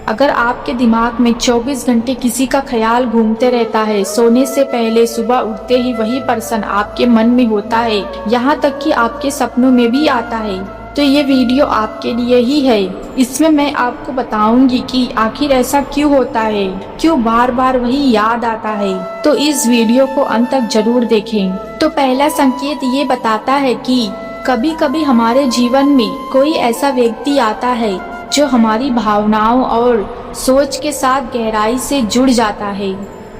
अगर आपके दिमाग में 24 घंटे किसी का ख्याल घूमते रहता है, सोने से पहले सुबह उठते ही वही पर्सन आपके मन में होता है, यहाँ तक कि आपके सपनों में भी आता है, तो ये वीडियो आपके लिए ही है। इसमें मैं आपको बताऊंगी कि आखिर ऐसा क्यों होता है, क्यों बार बार वही याद आता है। तो इस वीडियो को अंत तक जरूर देखें। तो पहला संकेत ये बताता है कि कभी कभी हमारे जीवन में कोई ऐसा व्यक्ति आता है जो हमारी भावनाओं और सोच के साथ गहराई से जुड़ जाता है।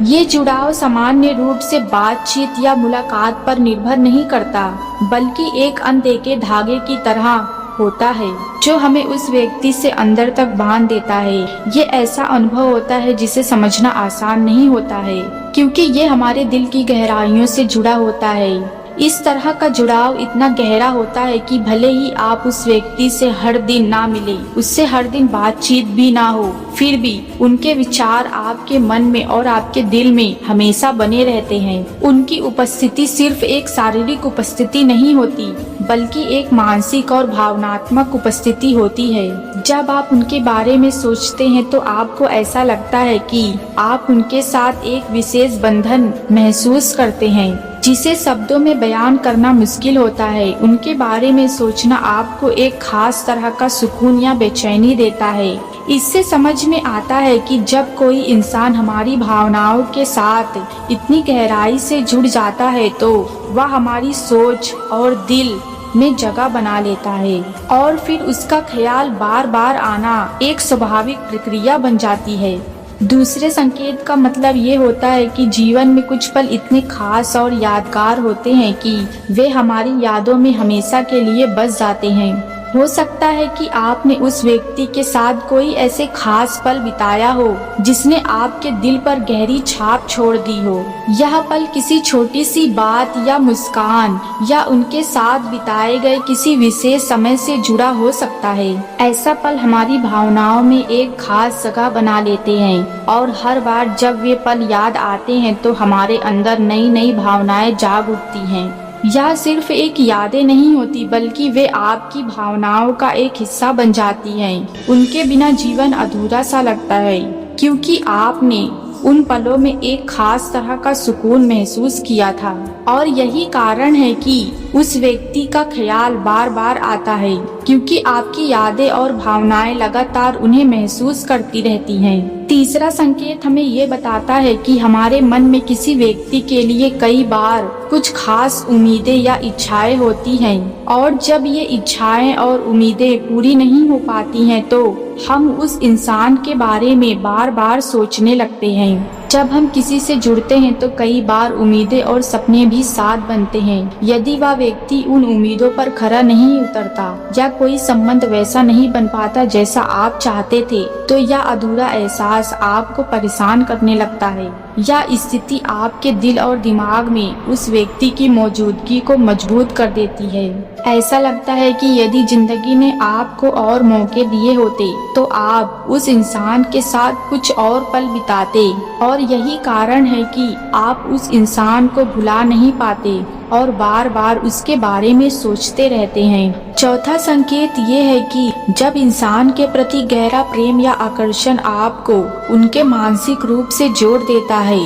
ये जुड़ाव सामान्य रूप से बातचीत या मुलाकात पर निर्भर नहीं करता, बल्कि एक अनदेखे धागे की तरह होता है जो हमें उस व्यक्ति से अंदर तक बांध देता है। ये ऐसा अनुभव होता है जिसे समझना आसान नहीं होता है, क्योंकि ये हमारे दिल की गहराइयों से जुड़ा होता है। इस तरह का जुड़ाव इतना गहरा होता है कि भले ही आप उस व्यक्ति से हर दिन ना मिले, उससे हर दिन बातचीत भी ना हो, फिर भी उनके विचार आपके मन में और आपके दिल में हमेशा बने रहते हैं। उनकी उपस्थिति सिर्फ एक शारीरिक उपस्थिति नहीं होती, बल्कि एक मानसिक और भावनात्मक उपस्थिति होती है। जब आप उनके बारे में सोचते हैं तो आपको ऐसा लगता है कि आप उनके साथ एक विशेष बंधन महसूस करते हैं, जिसे शब्दों में बयान करना मुश्किल होता है। उनके बारे में सोचना आपको एक खास तरह का सुकून या बेचैनी देता है। इससे समझ में आता है कि जब कोई इंसान हमारी भावनाओं के साथ इतनी गहराई से जुड़ जाता है तो वह हमारी सोच और दिल में जगह बना लेता है, और फिर उसका ख्याल बार बार आना एक स्वाभाविक प्रक्रिया बन जाती है। दूसरे संकेत का मतलब ये होता है कि जीवन में कुछ पल इतने खास और यादगार होते हैं कि वे हमारी यादों में हमेशा के लिए बस जाते हैं। हो सकता है कि आपने उस व्यक्ति के साथ कोई ऐसे खास पल बिताया हो जिसने आपके दिल पर गहरी छाप छोड़ दी हो। यह पल किसी छोटी सी बात या मुस्कान या उनके साथ बिताए गए किसी विशेष समय से जुड़ा हो सकता है। ऐसा पल हमारी भावनाओं में एक खास जगह बना लेते हैं, और हर बार जब वे पल याद आते हैं तो हमारे अंदर नई नई भावनाएं जाग उठती हैं। यह सिर्फ एक यादें नहीं होती, बल्कि वे आपकी भावनाओं का एक हिस्सा बन जाती हैं। उनके बिना जीवन अधूरा सा लगता है, क्योंकि आपने उन पलों में एक खास तरह का सुकून महसूस किया था। और यही कारण है कि उस व्यक्ति का ख्याल बार बार आता है, क्योंकि आपकी यादें और भावनाएं लगातार उन्हें महसूस करती रहती हैं। तीसरा संकेत हमें ये बताता है कि हमारे मन में किसी व्यक्ति के लिए कई बार कुछ खास उम्मीदें या इच्छाएं होती हैं, और जब ये इच्छाएं और उम्मीदें पूरी नहीं हो पाती हैं तो हम उस इंसान के बारे में बार बार सोचने लगते हैं। जब हम किसी से जुड़ते हैं तो कई बार उम्मीदें और सपने भी साथ बनते हैं। यदि वह व्यक्ति उन उम्मीदों पर खरा नहीं उतरता या कोई संबंध वैसा नहीं बन पाता जैसा आप चाहते थे, तो यह अधूरा एहसास आपको परेशान करने लगता है। यह स्थिति आपके दिल और दिमाग में उस व्यक्ति की मौजूदगी को मजबूत कर देती है। ऐसा लगता है कि यदि जिंदगी ने आपको और मौके दिए होते तो आप उस इंसान के साथ कुछ और पल बिताते, और यही कारण है कि आप उस इंसान को भुला नहीं पाते और बार बार उसके बारे में सोचते रहते हैं। चौथा संकेत ये है कि जब इंसान के प्रति गहरा प्रेम या आकर्षण आपको उनके मानसिक रूप से जोड़ देता है।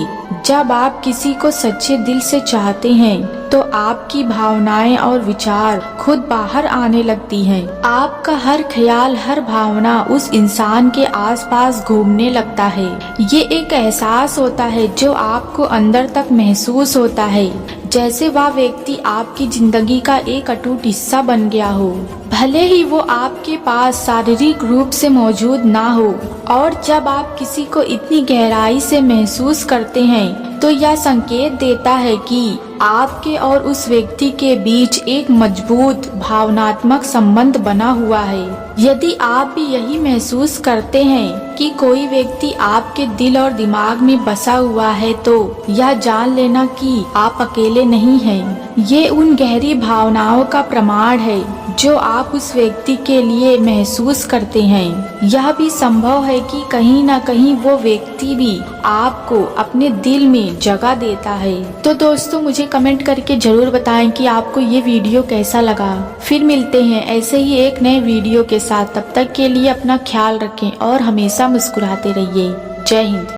जब आप किसी को सच्चे दिल से चाहते हैं तो आपकी भावनाएं और विचार खुद बाहर आने लगती हैं। आपका हर ख्याल, हर भावना उस इंसान के आसपास घूमने लगता है। ये एक एहसास होता है जो आपको अंदर तक महसूस होता है, जैसे वह व्यक्ति आपकी जिंदगी का एक अटूट हिस्सा बन गया हो, भले ही वो आपके पास शारीरिक रूप से मौजूद ना हो। और जब आप किसी को इतनी गहराई से महसूस करते हैं तो यह संकेत देता है कि आपके और उस व्यक्ति के बीच एक मजबूत भावनात्मक संबंध बना हुआ है। यदि आप भी यही महसूस करते हैं कि कोई व्यक्ति आपके दिल और दिमाग में बसा हुआ है, तो यह जान लेना कि आप अकेले नहीं हैं। ये उन गहरी भावनाओं का प्रमाण है जो आप उस व्यक्ति के लिए महसूस करते हैं। यह भी संभव है कि कहीं न कहीं वो व्यक्ति भी आपको अपने दिल में जगह देता है। तो दोस्तों मुझे कमेंट करके जरूर बताएं कि आपको ये वीडियो कैसा लगा। फिर मिलते हैं ऐसे ही एक नए वीडियो के साथ। तब तक के लिए अपना ख्याल रखें और हमेशा मुस्कुराते रहिए। जय हिंद।